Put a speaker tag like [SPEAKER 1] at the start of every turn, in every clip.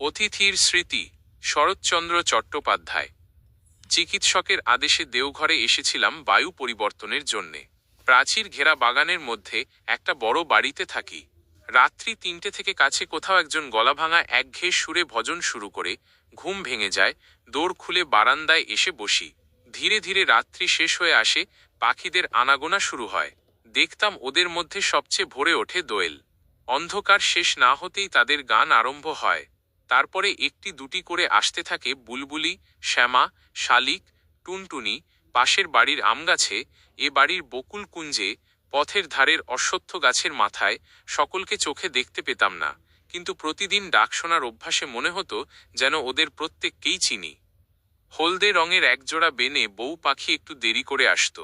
[SPEAKER 1] অতিথির স্মৃতি। শরৎচন্দ্র চট্টোপাধ্যায়। চিকিৎসকের আদেশে দেওঘরে এসেছিলাম বায়ু পরিবর্তনের জন্যে। প্রাচীর ঘেরা বাগানের মধ্যে একটা বড় বাড়িতে থাকি। রাত্রি ৩টে থেকে কাছে কোথাও একজন গলাভাঙা একঘেয়ে সুরে ভজন শুরু করে। ঘুম ভেঙে যায়, দোর খুলে বারান্দায় এসে বসি। ধীরে ধীরে রাত্রি শেষ হয়ে আসে, পাখিদের আনাগোনা শুরু হয়। দেখতাম ওদের মধ্যে সবচেয়ে ভরে ওঠে দোয়েল। অন্ধকার শেষ না হতেই তাদের গান আরম্ভ হয়। তারপরে একটি দুটি করে আসতে থাকে বুলবুলি, শ্যামা, শালিক, টুনটুনি। পাশের বাড়ির আমগাছে, এ বাড়ির বকুল কুঞ্জে, পথের ধারের অশ্বত্থ গাছের মাথায় সকলকে চোখে দেখতে পেতাম না, কিন্তু প্রতিদিন ডাক শোনার অভ্যাসে মনে হতো যেন ওদের প্রত্যেককেই চিনি। হলদে রঙের একজোড়া বেনে বউ পাখি একটু দেরি করে আসত।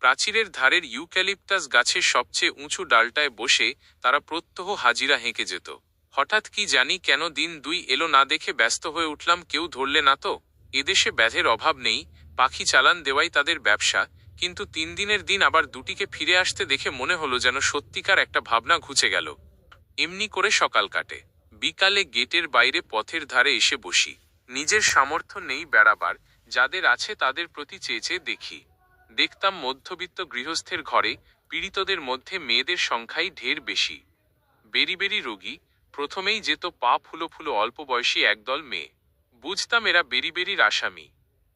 [SPEAKER 1] প্রাচীরের ধারের ইউক্যালিপটাস গাছের সবচেয়ে উঁচু ডালটায় বসে তারা প্রত্যহ হাজিরা হেঁকে যেত। হঠাৎ কি জানি কেন দিন দুই এলো না দেখে ব্যস্ত হয়ে উঠলাম, কেউ ধরলে না তো? এদেশে ব্যাধের অভাব নেই, পাখি চালান দেওয়াই তাদের ব্যবসা। কিন্তু ৩ দিনের দিন আবার দুটিকে ফিরে আসতে দেখে মনে হলো যেন সত্যিকার একটা ভাবনা ঘুচে গেল। এমনি করে সকাল কাটে। বিকালে গেটের বাইরে পথের ধারে এসে বসি। নিজের সামর্থ্য নেই বেড়াবার, যাদের আছে তাদের প্রতি চেয়ে চেয়ে দেখি। দেখতাম মধ্যবিত্ত গৃহস্থের ঘরে পীড়িতদের মধ্যে মেয়েদের সংখ্যাই ঢের বেশি। বেরি বেরি রোগী। প্রথমেই যেত পা ফুলো ফুলো অল্প বয়সী একদল মেয়ে। বুঝতাম এরা বেরি বেরির আসামি।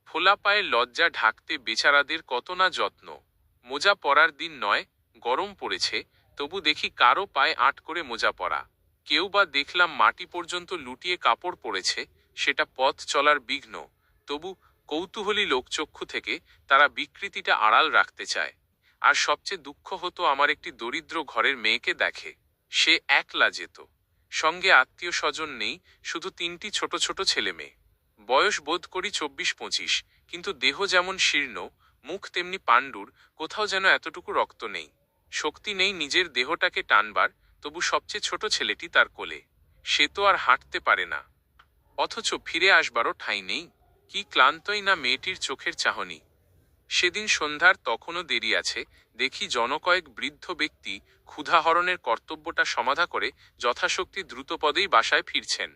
[SPEAKER 1] ফোলা পায়ে লজ্জা ঢাকতে বেচারাদের কত না যত্ন। মোজা পরার দিন নয়, গরম পড়েছে, তবু দেখি কারো পায়ে আঁট করে মোজা পরা। কেউ বা দেখলাম মাটি পর্যন্ত লুটিয়ে কাপড় পরেছে, সেটা পথ চলার বিঘ্ন। তবু কৌতূহলী লোকচক্ষু থেকে তারা বিকৃতিটা আড়াল রাখতে চায়। আর সবচেয়ে দুঃখ হতো আমার একটি দরিদ্র ঘরের মেয়েকে দেখে। সে একলা যেত, সঙ্গে আত্মীয় স্বজন নেই, শুধু ৩টি ছোট ছোট ছেলে মেয়ে। বয়স বোধ করি ২৪-২৫, কিন্তু দেহ যেমন শীর্ণ, মুখ তেমনি পাণ্ডুর, কোথাও যেন এতটুকু রক্ত নেই। শক্তি নেই নিজের দেহটাকে টানবার, তবু সবচেয়ে ছোট ছেলেটি তার কোলে। সে তো আর হাঁটতে পারে না, অথচ ফিরে আসবারও ঠাঁই নেই। কি ক্লান্তই না মেয়েটির চোখের চাহনি। সেদিন সন্ধ্যার তখনও দেরি আছে, দেখি জনকয়েক বৃদ্ধ ব্যক্তি ক্ষুধাহরণের কর্তব্যটা সমাধা করে যথাশক্তি দ্রুতপদেই বাসায় ফিরছেন।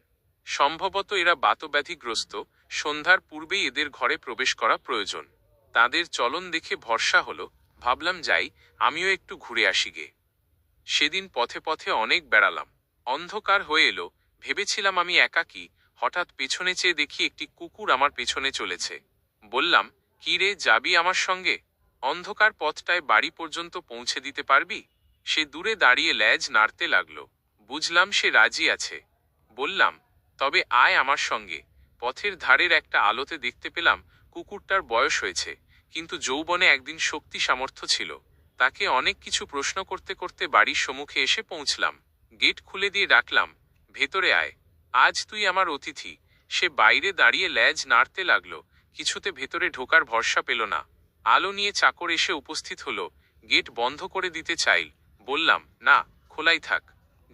[SPEAKER 1] সম্ভবত এরা বাতব্যাধিগ্রস্ত, সন্ধ্যার পূর্বেই এদের ঘরে প্রবেশ করা প্রয়োজন। তাদের চলন দেখে ভরসা হলো, ভাবলাম যাই, আমিও একটু ঘুরে আসি গে। সেদিন পথে পথে অনেক বেড়ালাম। অন্ধকার হয়ে এলো, ভেবেছিলাম আমি একাকী। হঠাৎ পেছনে চেয়ে দেখি একটি কুকুর আমার পেছনে চলেছে। বললাম, কি রে, যাবি আমার সঙ্গে? অন্ধকার পথটায় বাড়ি পর্যন্ত পৌঁছে দিতে পারবি? সে দূরে দাঁড়িয়ে ল্যাজ নাড়তে লাগলো। বুঝলাম সে রাজি আছে। বললাম, তবে আয় আমার সঙ্গে। পথের ধারের একটা আলোতে দেখতে পেলাম কুকুরটার বয়স হয়েছে, কিন্তু যৌবনে একদিন শক্তি সামর্থ্য ছিল। তাকে অনেক কিছু প্রশ্ন করতে করতে বাড়ির সম্মুখে এসে পৌঁছলাম। গেট খুলে দিয়ে ডাকলাম, ভেতরে আয়, আজ তুই আমার অতিথি। সে বাইরে দাঁড়িয়ে ল্যাজ নাড়তে লাগলো, কিছুতে ভেতরে ঢোকার ভরসা পেল না। আলো নিয়ে চাকর এসে উপস্থিত হলো, গেট বন্ধ করে দিতে চাইল। বললাম, না, খোলাই থাক,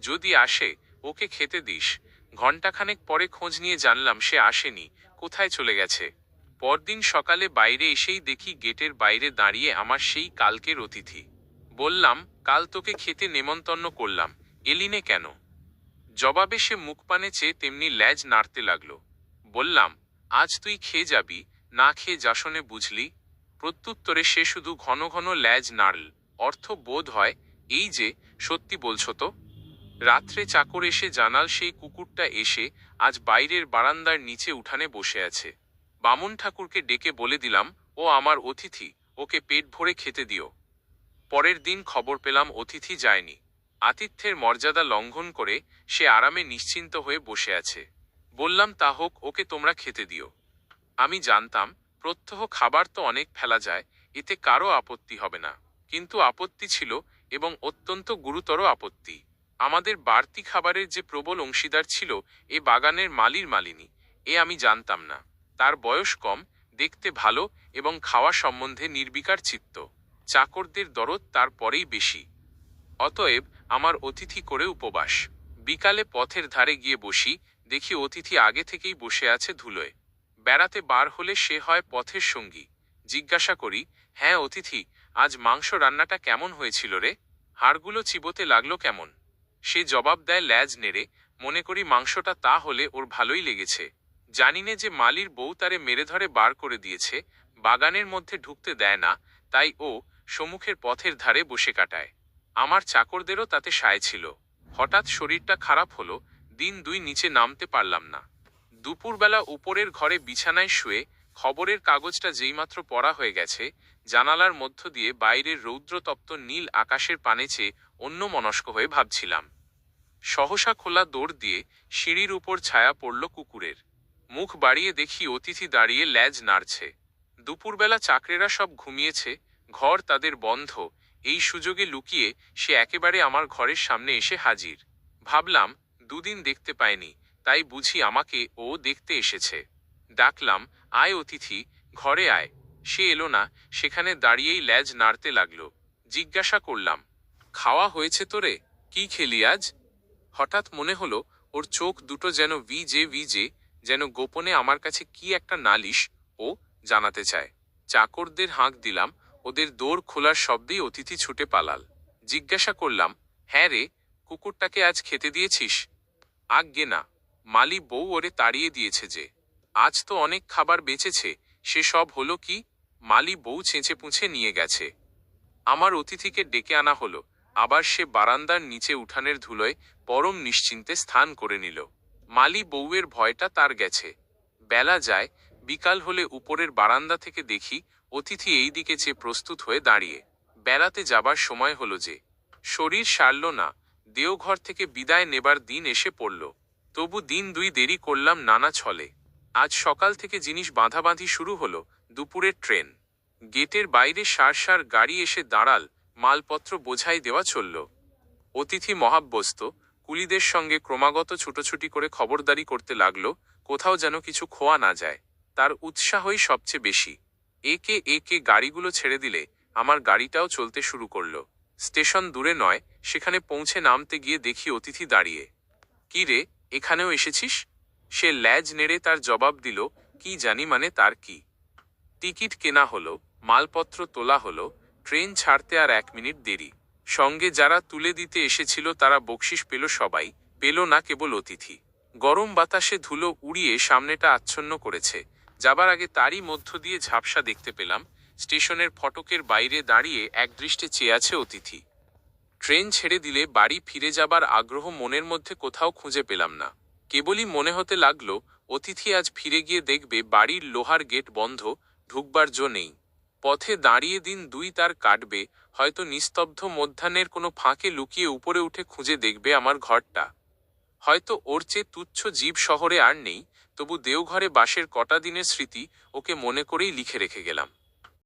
[SPEAKER 1] যদি আসে ওকে খেতে দিস। ঘণ্টাখানেক পরে খোঁজ নিয়ে জানলাম সে আসেনি, কোথায় চলে গেছে। পরদিন সকালে বাইরে এসেই দেখি গেটের বাইরে দাঁড়িয়ে আমার সেই কালকের অতিথি। বললাম, কাল তোকে খেতে নেমন্তন্ন করলাম, এলিনে কেন? জবাবে সে মুখপানে চেয়ে তেমনি ল্যাজ নাড়তে লাগলো। বললাম, আজ তুই খেয়ে যাবি, না খেয়ে যাসনে, বুঝলি? প্রত্যুত্তরে সে শুধু ঘন ঘন ল্যাজ নাড়ল। অর্থ বোধ হয় এই যে, সত্যি বলছো তো? রাত্রে চাকর এসে জানাল সেই কুকুরটা এসে আজ বাইরের বারান্দার নিচে উঠানে বসে আছে। বামুন ঠাকুরকে ডেকে বলে দিলাম, ও আমার অতিথি, ওকে পেট ভরে খেতে দিও। পরের দিন খবর পেলাম অতিথি যায়নি। আতিথ্যের মর্যাদা লঙ্ঘন করে সে আরামে নিশ্চিন্ত হয়ে বসে আছে। বললাম, তা হোক, ওকে তোমরা খেতে দিও। আমি জানতাম প্রত্যহ খাবার তো অনেক ফেলা যায়, এতে কারো আপত্তি হবে না। কিন্তু আপত্তি ছিল, এবং অত্যন্ত গুরুতর আপত্তি। আমাদের বাড়তি খাবারের যে প্রবল অংশীদার ছিল এ বাগানের মালিনী, এ আমি জানতাম না। তার বয়স কম, দেখতে ভালো এবং খাওয়া সম্বন্ধে নির্বিকার চিত্ত। চাকরদের দরদ তার পরেই বেশি। অতএব আমার অতিথি করে উপবাস। বিকালে পথের ধারে গিয়ে বসি, দেখি অতিথি আগে থেকেই বসে আছে ধুলোয়। বেড়াতে বার হলে সে হয় পথের সঙ্গী। জিজ্ঞাসা করি, হ্যাঁ অতিথি, আজ মাংস রান্নাটা কেমন হয়েছিল রে? হাড়গুলো চিবোতে লাগলো কেমন? সে জবাব দেয় ল্যাজ নেড়ে, মনে করি মাংসটা তা হলে ওর ভালোই লেগেছে। জানিনে যে মালির বউ তারে মেরে ধরে বার করে দিয়েছে, বাগানের মধ্যে ঢুকতে দেয় না, তাই ও সম্মুখের পথের ধারে বসে কাটায়। আমার চাকরদেরও তাতে সায় ছিল। হঠাৎ শরীরটা খারাপ হলো, দিন দুই নিচে নামতে পারলাম না। দুপুরবেলা উপরের ঘরে বিছানায় শুয়ে খবরের কাগজটা যেইমাত্র পড়া হয়ে গেছে, জানালার মধ্য দিয়ে বাইরের রৌদ্রতপ্ত নীল আকাশের পানে চেয়ে অন্যমনস্ক হয়ে ভাবছিলাম। সহসা খোলা দৌড় দিয়ে সিঁড়ির উপর ছায়া পড়ল কুকুরের। মুখ বাড়িয়ে দেখি অতিথি দাঁড়িয়ে ল্যাজ নাড়ছে। দুপুরবেলা চাকরেরা সব ঘুমিয়েছে, ঘর তাদের বন্ধ, এই সুযোগে লুকিয়ে সে একেবারে আমার ঘরের সামনে এসে হাজির। ভাবলাম, দুদিন দেখতে পায়নি, তাই বুঝি আমাকে ও দেখতে এসেছে। ডাকলাম, আয় অতিথি, ঘরে আয়। সে এলো না, সেখানে দাঁড়িয়েই ল্যাজ নাড়তে লাগলো। জিজ্ঞাসা করলাম, খাওয়া হয়েছে তোরে? কি খেলি আজ? হঠাৎ মনে হলো ওর চোখ দুটো যেন ভিজে ভিজে, যেন গোপনে আমার কাছে কি একটা নালিশ ও জানাতে চায়। চাকরদের হাঁক দিলাম, ওদের দৌড় খোলার শব্দেই অতিথি ছুটে পালাল। জিজ্ঞাসা করলাম, হ্যাঁ রে, কুকুরটাকে আজ খেতে দিয়েছিস? আজ্ঞে না, মালি বউ ওরে তাড়িয়ে দিয়েছে যে। আজ তো অনেক খাবার বেঁচেছে, সে সব হলো কি? মালি বউ চেঁচে পুঁছে নিয়ে গেছে। আমার অতিথিকে ডেকে আনা হলো, আবার সে বারান্দার নিচে উঠানের ধুলোয় পরম নিশ্চিন্তে স্থান করে নিল। মালি বউয়ের ভয়টা তার গেছে। বেলা যায়, বিকাল হলে উপরের বারান্দা থেকে দেখি অতিথি এই দিকে চেয়ে প্রস্তুত হয়ে দাঁড়িয়ে। বেড়াতে যাবার সময় হলো যে। শরীর সারল না, দেওঘর থেকে বিদায় নেবার দিন এসে পড়ল। তবু দিন দুই দেরি করলাম নানা ছলে। আজ সকাল থেকে জিনিস বাঁধাবাঁধি শুরু হলো, দুপুরের ট্রেন। গেটের বাইরে সার সার গাড়ি এসে দাঁড়াল, মালপত্র বোঝাই দেওয়া চলল। অতিথি মহাব্যস্ত, কুলিদের সঙ্গে ক্রমাগত ছুটোছুটি করে খবরদারি করতে লাগলো, কোথাও যেন কিছু খোয়া না যায়। তার উৎসাহই সবচেয়ে বেশি। একে একে গাড়িগুলো ছেড়ে দিলে আমার গাড়িটাও চলতে শুরু করলো। স্টেশন দূরে নয়, সেখানে পৌঁছে নামতে গিয়ে দেখি অতিথি দাঁড়িয়ে। কি রে, এখানেও এসেছিস? সে ল্যাজ নেড়ে তার জবাব দিল, কি জানি মানে তার কি। টিকিট কেনা হলো, মালপত্র তোলা হলো, ট্রেন ছাড়তে আর 1 মিনিট দেরি। সঙ্গে যারা তুলে দিতে এসেছিল তারা বকশিশ পেল সবাই, পেল না কেবল অতিথি। গরম বাতাসে ধুলো উড়িয়ে সামনেটা আচ্ছন্ন করেছে। যাবার আগে তারই মধ্য দিয়ে ঝাপসা দেখতে পেলাম, স্টেশনের ফটকের বাইরে দাঁড়িয়ে একদৃষ্টে চেয়ে আছে অতিথি। ট্রেন ছেড়ে দিলে বাড়ি ফিরে যাবার আগ্রহ মনের মধ্যে কোথাও খুঁজে পেলাম না। কেবলই মনে হতে লাগলো, অতিথি আজ ফিরে গিয়ে দেখবে বাড়ির লোহার গেট বন্ধ, ঢুকবার জো নেই। পথে দাঁড়িয়ে দিন দুই তার কাটবে, হয়তো নিস্তব্ধ মধ্যাহ্নের কোনো ফাঁকে লুকিয়ে উপরে উঠে খুঁজে দেখবে আমার ঘরটা। হয়তো ওর চেয়ে তুচ্ছ জীব শহরে আর নেই, তবু দেওঘরে বাসের কটা দিনের স্মৃতি ওকে মনে করেই লিখে রেখে গেলাম।